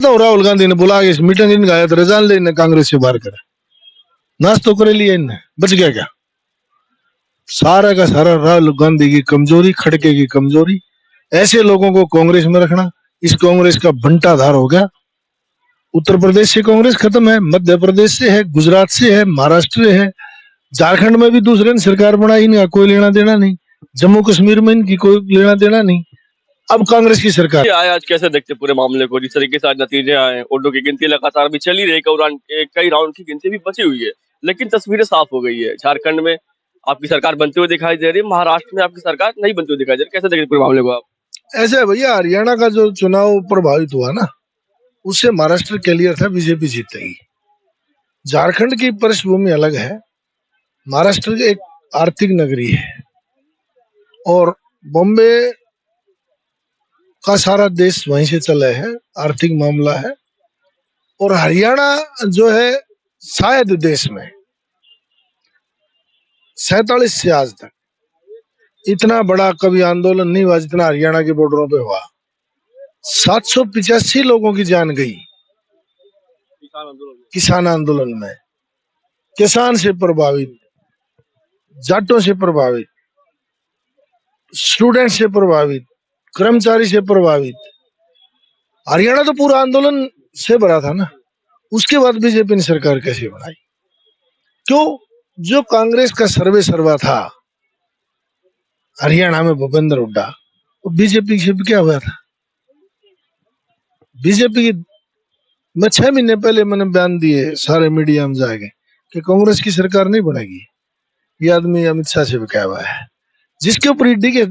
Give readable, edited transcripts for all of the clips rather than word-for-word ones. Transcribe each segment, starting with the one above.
तो राहुल गांधी ने बुला के मीटिंग इन गाया तो रिजाइन लेने कांग्रेस से बाहर करे, नाश तो करे लिया इनने, बच गया क्या? सारा का सारा राहुल गांधी की कमजोरी, खड़के की कमजोरी। ऐसे लोगों को कांग्रेस में रखना, इस कांग्रेस का बंटाधार हो गया। उत्तर प्रदेश से कांग्रेस खत्म है, मध्य प्रदेश से है, गुजरात से है, महाराष्ट्र से है, झारखंड में भी दूसरे ने सरकार बनाई, इनका कोई लेना देना नहीं, जम्मू कश्मीर में इनकी कोई लेना देना नहीं। अब कांग्रेस की सरकार आया, आज कैसे देखते पूरे मामले को? जिस तरीके से आज नतीजे आए, वोटों की गिनती लगातार भी चली रही, कई राउंड की गिनती भी बची हुई है, लेकिन तस्वीरें साफ हो गई है। झारखंड में आपकी सरकार बनते हुए दिखाई दे रही है, महाराष्ट्र में आपकी सरकार नहीं बनती हुई दिखाई दे रही। कैसे देखते पूरे मामले को आप? ऐसे है भैया, हरियाणा का जो चुनाव प्रभावित हुआ ना, उससे महाराष्ट्र क्लियर था बीजेपी जीतेगी। झारखंड की पृष्ठभूमि अलग है, महाराष्ट्र एक आर्थिक नगरी है और बॉम्बे का सारा देश वहीं से चला है, आर्थिक मामला है। और हरियाणा जो है शायद देश में 47 से आज तक इतना बड़ा कभी आंदोलन नहीं हुआ जितना हरियाणा के बॉर्डरों पे हुआ। 785 लोगों की जान गई किसान आंदोलन में। किसान से प्रभावित, जाटों से प्रभावित, स्टूडेंट से प्रभावित, कर्मचारी से प्रभावित, हरियाणा तो पूरा आंदोलन से भरा था ना। उसके बाद बीजेपी ने सरकार कैसे बनाई? क्यों? जो कांग्रेस का सर्वे सर्वा था हरियाणा में, भूपेंद्र हुड्डा, वो बीजेपी से क्या हुआ था? बीजेपी की मैं 6 महीने पहले मैंने बयान दिए सारे मीडिया में जाके कि कांग्रेस की सरकार नहीं बनेगी। ये आदमी अमित शाह से क्या हुआ है, जिसके ऊपर ईडी के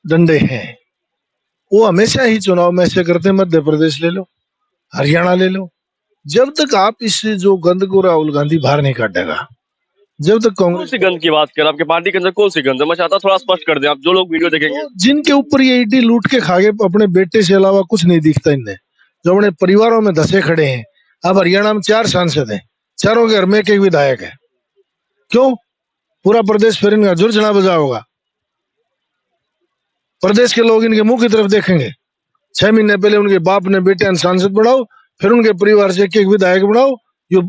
डंडे हैं, वो हमेशा ही चुनाव में ऐसे करते। मध्य प्रदेश ले लो, हरियाणा ले लो, जब तक आप इस जो गंद को राहुल गांधी बाहर नहीं काटेगा, जब तक कौन कांग्रेस सी गंद की बात कर, आपके पार्टी के अंदर कौन सी गंद है? मैं चाहता हूँ थोड़ा स्पष्ट कर दें, आप जो लोग वीडियो देखेंगे। जिनके ऊपर ये ईडी लूट के खा गए, अपने बेटे से अलावा कुछ नहीं दिखता इनने, जो अपने परिवारों में धसे खड़े हैं। अब हरियाणा में 4 सांसद हैं, चारों के घर में एक एक विधायक है। क्यों? पूरा प्रदेश फिर इनका जुर्जना बजा होगा, प्रदेश के लोग इनके मुंह की तरफ देखेंगे। 6 महीने पहले उनके बाप ने बेटे सांसद बनाओ, फिर उनके परिवार से एक एक विधायक बनाओ। जो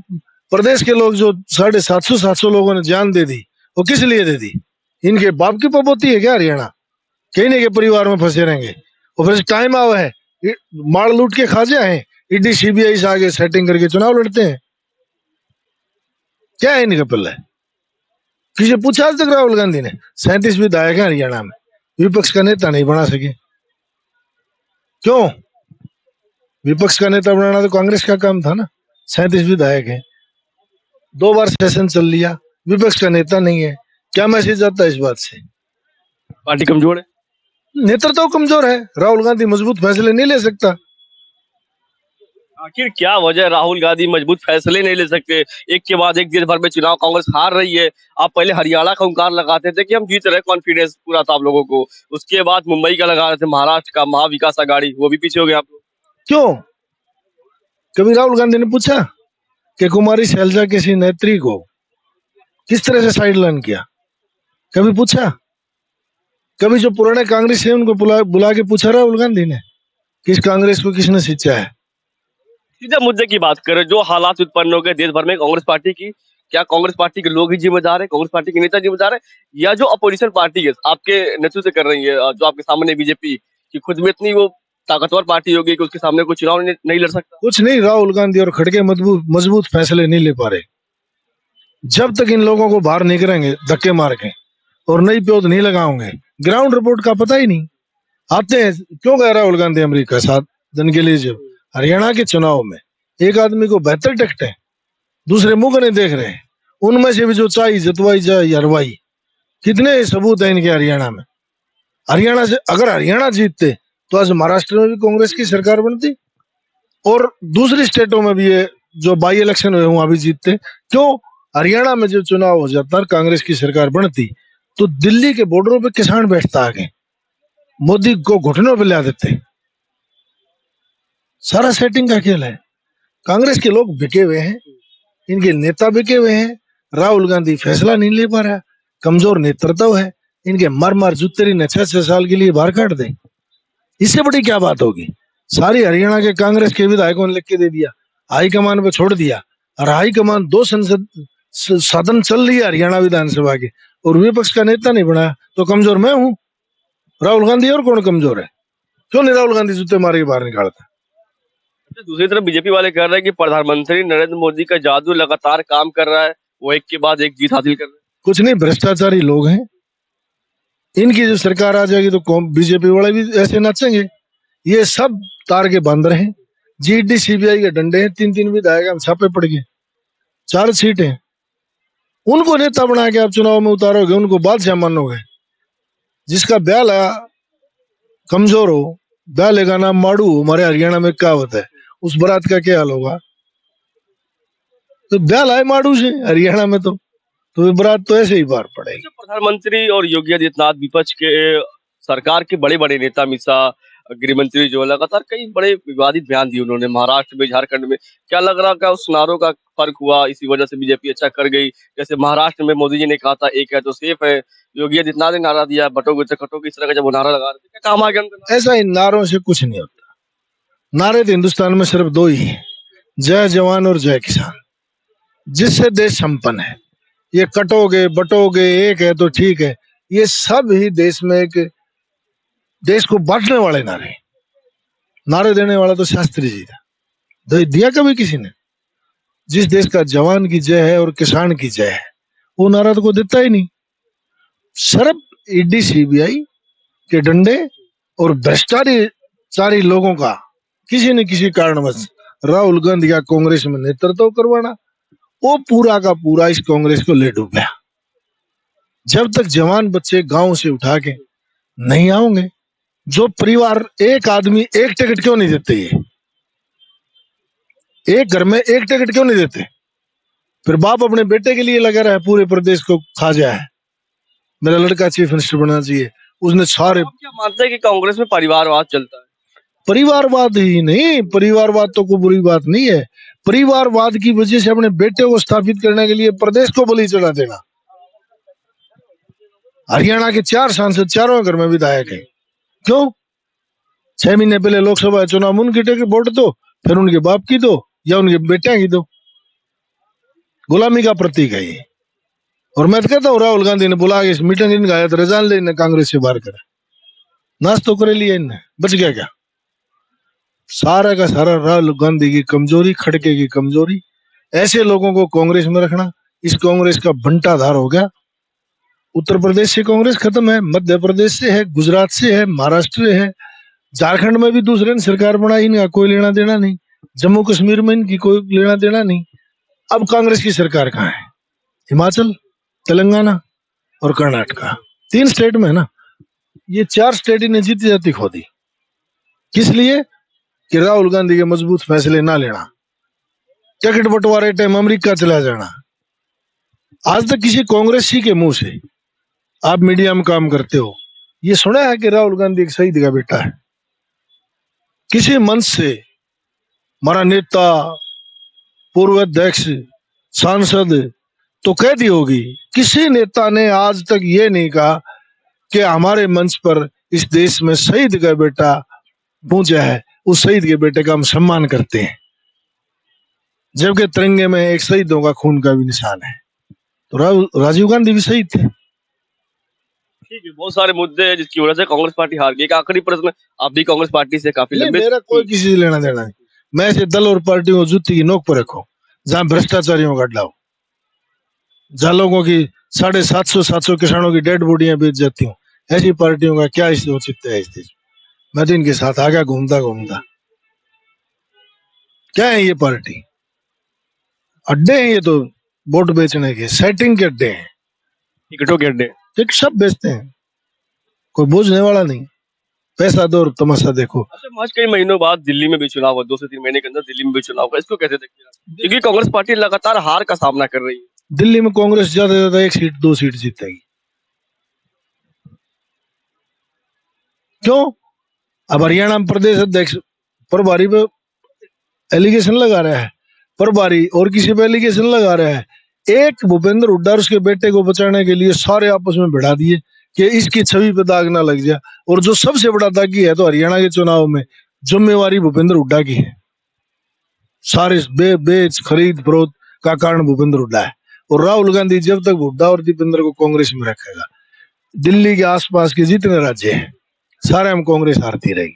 प्रदेश के लोग जो 750 लोगों ने जान दे दी, वो किस लिए दे दी? इनके बाप की पपोती है क्या हरियाणा? कहीं नहीं के परिवार में फंसे रहेंगे। और फिर टाइम आवा है, मार लूट के खा जाए, ईडी सीबीआई से आगे सेटिंग करके चुनाव लड़ते हैं। क्या है इनका पल्ले? किसी पूछा आज तक राहुल गांधी ने? 37 विधायक है हरियाणा में, विपक्ष का नेता नहीं बना सके। क्यों? विपक्ष का नेता बनाना तो कांग्रेस का काम था ना। 37 विधायक है, 2 बार सेशन चल लिया, विपक्ष का नेता नहीं है। क्या मैसेज आता है इस बात से? पार्टी कमजोर है, नेतृत्व तो कमजोर है। राहुल गांधी मजबूत फैसले नहीं ले सकता। आखिर क्या वजह राहुल गांधी मजबूत फैसले नहीं ले सकते? एक के बाद एक देश भर में चुनाव कांग्रेस हार रही है। आप पहले हरियाणा का हुंकार लगाते थे कि हम जीत रहे, कॉन्फिडेंस पूरा था आप लोगों को। उसके बाद मुंबई का लगा रहे थे, महाराष्ट्र का महाविकास आघाड़ी, वो भी पीछे हो गए आप लोग। क्यों? कभी राहुल गांधी ने पूछा कि कुमारी शैलजा किसी नेत्री को किस तरह से साइडलाइन किया? कभी पूछा? कभी जो पुराने कांग्रेस है उनको बुला के पूछा राहुल गांधी ने कि इस कांग्रेस को किसने सिंचा है? सीधे मुद्दे की बात करें, जो हालात उत्पन्न हो गए देश भर में कांग्रेस पार्टी की, क्या कांग्रेस पार्टी के लोग ही जिम्मेदार है, कांग्रेस पार्टी के नेता जिम्मेदार है, या जो अपोजिशन पार्टी है आपके नेतृत्व से कर रही है, जो आपके सामने बीजेपी की खुद में इतनी वो ताकतवर पार्टी होगी कि उसके सामने कोई चुनाव नहीं लड़ सकता? कुछ नहीं, राहुल गांधी और खड़गे मजबूत फैसले नहीं ले पा रहे। जब तक इन लोगों को बाहर नहीं करेंगे धक्के मार के और नई प्योद नहीं लगाओगे, ग्राउंड रिपोर्ट का पता ही नहीं। आते हैं क्यों गया राहुल गांधी अमेरिका 7 दिन के लिए? जब हरियाणा के चुनाव में एक आदमी को 72 टिकट है, दूसरे मुंह नहीं देख रहे, उनमें से भी जो चाहिए जतवाई जाए हरवाई। कितने सबूत है इनके हरियाणा में? हरियाणा से अगर हरियाणा जीतते तो आज महाराष्ट्र में भी कांग्रेस की सरकार बनती और दूसरी स्टेटों में भी ये जो बाई इलेक्शन हुए वहां भी जीतते। क्यों? हरियाणा में जो चुनाव हो जाता कांग्रेस की सरकार बनती तो दिल्ली के बॉर्डरों पे किसान बैठता आगे, मोदी को घुटनों पे ला देते। सारा सेटिंग का खेल है। कांग्रेस के लोग बिके हुए हैं, इनके नेता बिके हुए हैं। राहुल गांधी फैसला नहीं ले पा रहा, कमजोर नेतृत्व है। इनके मर जूतेरी ने 6 साल के लिए बाहर काट दे, इससे बड़ी क्या बात होगी? सारी हरियाणा के कांग्रेस के विधायकों ने लिख के दे दिया, हाईकमान पे छोड़ दिया। और हाईकमान दो संसद सदन चल रही है हरियाणा विधानसभा के, और विपक्ष का नेता नहीं बनाया, तो कमजोर मैं हूं। राहुल गांधी और कौन कमजोर है? क्यों नहीं राहुल गांधी जूते मार के बाहर निकालता? दूसरी तरफ बीजेपी वाले कह रहे हैं कि प्रधानमंत्री नरेंद्र मोदी का जादू लगातार काम कर रहा है, वो एक के बाद एक जीत हासिल कर रहे हैं। कुछ नहीं, भ्रष्टाचारी लोग हैं। इनकी जो सरकार आ जाएगी तो बीजेपी वाले भी ऐसे नाचेंगे। ये सब तार के बंदर हैं। जीडी सीबीआई के डंडे हैं, 3-3 विधायक हम छापे पड़ गए, 4 सीटें। उनको नेता बना के आप चुनाव में उतारोगे, उनको बादशाह मानोगे। जिसका ब्याह कमजोर हो, ब्याह लेगा नाम माड़ू हो, हमारे हरियाणा में कहावत है, उस बारात का क्या हाल होगा? तो ब्याह लाए माड़ू से हरियाणा में, तो बारात तो ऐसे ही बाहर पड़ेगी। प्रधानमंत्री और योगी आदित्यनाथ विपक्ष के सरकार के बड़े बड़े नेता मिसा गृह मंत्री जो लगातार कई बड़े विवादित बयान दिए उन्होंने महाराष्ट्र में, झारखंड में। क्या लग रहा का उस नारों का फर्क हुआ, इसी वजह से बीजेपी अच्छा कर गई? जैसे महाराष्ट्र में मोदी जी ने कहा था एक है तो सेफ है, योगी आदित्यनाथ ने नारा दिया बटोगे तो कटोगे, इस तरह का जब वो नारा लगा रहे थे, क्या काम आ गया उनका? ऐसा इन नारों से कुछ नहीं होता। नारे तो हिंदुस्तान में सिर्फ 2 ही है, जय जवान और जय किसान, जिससे देश संपन्न है। ये कटोगे बटोगे एक है तो ठीक है, ये सब ही देश में एक देश को बांटने वाले नारे देने वाला तो शास्त्री जी था। दिया कभी किसी ने? जिस देश का जवान की जय है और किसान की जय है, वो नारा तो कोई देता ही नहीं। सिर्फ ईडी सीबीआई के डंडे और भ्रष्टाचारी लोगों का किसी न किसी कारणवश राहुल गांधी का कांग्रेस में नेतृत्व करवाना, वो पूरा का पूरा इस कांग्रेस को ले डूबा। जब तक जवान बच्चे गांव से उठा के नहीं आओगे, जो परिवार एक आदमी एक टिकट क्यों नहीं देते? ये एक घर में एक टिकट क्यों नहीं देते? फिर बाप अपने बेटे के लिए लगा रहा है पूरे प्रदेश को खा जाए, मेरा लड़का चीफ मिनिस्टर बनना चाहिए। उसने सारे क्या मानते हैं कि कांग्रेस में परिवारवाद चलता है? परिवारवाद ही नहीं, परिवारवाद तो कोई बुरी बात नहीं है। परिवारवाद की वजह से अपने बेटे को स्थापित करने के लिए प्रदेश को बलि चढ़ा देना। हरियाणा के 4 सांसद चारों घर में विधायक है। क्यों? 6 महीने पहले लोकसभा चुनाव में उनकी टिकट वोट दो, फिर उनके बाप की दो या उनके बेटे की दो। गुलामी का प्रतीक है ये। और मैं तो कहता हूँ राहुल गांधी ने बुला के इस मीटिंग इनका आया तो रिजाइन ले, कांग्रेस से बाहर करा, नाश तो करे लिया इनने, बच गया क्या? सारा का सारा राहुल गांधी की कमजोरी, खड़के की कमजोरी। ऐसे लोगों को कांग्रेस में रखना, इस कांग्रेस का बंटाधार हो गया। उत्तर प्रदेश से कांग्रेस खत्म है, मध्य प्रदेश से है, गुजरात से है, महाराष्ट्र है, झारखंड में भी दूसरे ने सरकार बनाई, इनका कोई लेना देना नहीं। जम्मू कश्मीर में इनकी कोई लेना देना नहीं। अब कांग्रेस की सरकार कहाँ है? हिमाचल, तेलंगाना और कर्नाटका, 3 स्टेट में है ना। ये 4 स्टेट इन्हें जीती जाती खो दी। किस लिए? कि राहुल गांधी के मजबूत फैसले ना लेना, टिकट बंटवारे टाइम अमेरिका चला जाना। आज तक किसी कांग्रेसी के मुंह से आप मीडिया में काम करते हो, ये सुना है कि राहुल गांधी एक शहीद का बेटा है? किसी मंच से हमारा नेता, पूर्व अध्यक्ष, सांसद तो कह दी होगी, किसी नेता ने आज तक ये नहीं कहा कि हमारे मंच पर इस देश में शहीद का बेटा पहुंचा है, उस शहीद के बेटे का हम सम्मान करते हैं। जबकि तिरंगे में एक शहीदों का खून का भी निशान है। तो राजीव गांधी भी शहीद थे। ठीक है, बहुत सारे मुद्दे हैं जिसकी वजह से कांग्रेस पार्टी हार गई। एक आखिरी प्रश्न, आप भी कांग्रेस पार्टी से काफी लंबे। मेरा कोई किसी से लेना देना नहीं। मैं ऐसे दल और पार्टियों को जूती की नोक पर रखो जहां भ्रष्टाचारियों का अड्डा हो, जहां लोगों की 750 किसानों की डेड बॉडियां बेच जाती हूँ, ऐसी पार्टियों का क्या औचित्य है इस देश? मैं तो इनके साथ आ गया घूमता घूमता। क्या है ये पार्टी? अड्डे हैं ये तो, वोट बेचने के, सेटिंग के अड्डे हैं, टिकटों के अड्डे, टिकट सब बेचते हैं, कोई बोझने वाला नहीं। पैसा दो और तमाशा देखो। अच्छा, आज कई महीनों बाद दिल्ली में भी चुनाव है, 2 से 3 महीने के अंदर दिल्ली में भी चुनाव है, इसको कैसे देखते हैं? क्योंकि कांग्रेस पार्टी लगातार हार का सामना कर रही है। दिल्ली में कांग्रेस ज्यादा से ज्यादा 1 सीट 2 सीट जीतेगी। क्यों? अब हरियाणा में प्रदेश अध्यक्ष प्रभारी पे एलिगेशन लगा रहा है, प्रभारी और किसी पे एलिगेशन लगा रहा है। एक भूपेंद्र हुड्डा और उसके बेटे को बचाने के लिए सारे आपस में भिड़ा दिए कि इसकी छवि पे दाग ना लग जाए। और जो सबसे बड़ा दागी है तो हरियाणा के चुनाव में जिम्मेवारी भूपेंद्र हुड्डा की है। सारे बेच खरीद फरोख्त का कारण भूपेंद्र हुड्डा है। और राहुल गांधी जब तक हुड्डा और दीपेंद्र को कांग्रेस में रखेगा, दिल्ली के आसपास के जितने राज्य हैं सारे हम कांग्रेस हारती रहेगी।